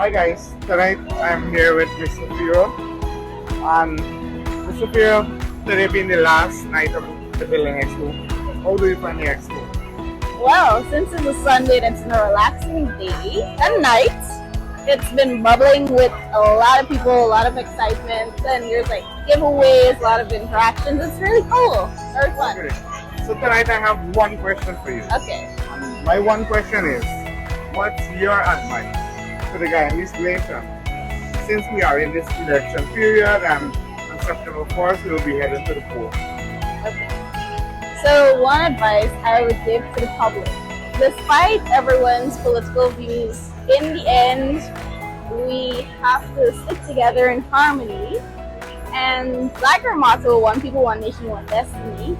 Hi guys, tonight I'm here with Mr. Firo. And Mr. Firo, today being the last night of the Building Expo, how do you find the expo? Well, since it's a Sunday and it's been a relaxing day and night, it's been bubbling with a lot of people, a lot of excitement, and there's like giveaways, a lot of interactions. It's really cool. Very fun. Okay. So tonight I have one question for you. Okay. And my one question is, what's your advice to the guy in this nation? Since we are in this election period and on September 4th we will be heading to the polls. Okay. So one advice I would give to the public, despite everyone's political views, in the end, we have to stick together in harmony. And like our motto, one people, one nation, one destiny,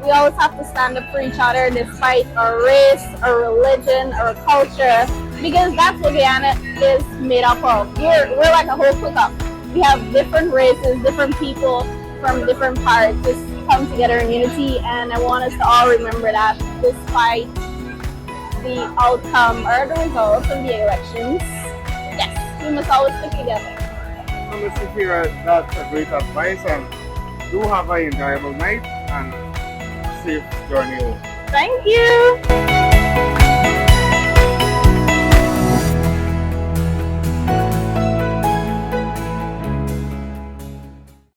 we always have to stand up for each other despite our race, our religion, our culture, because that's what Guyana is made up of. We're like a whole cook-up. We have different races, different people from different parts just come together in unity, and I want us to all remember that despite the outcome or the results of the elections, yes, we must always stick together. So Mr. Firo, that's a great advice, and do have an enjoyable night and safe journey home. Thank you!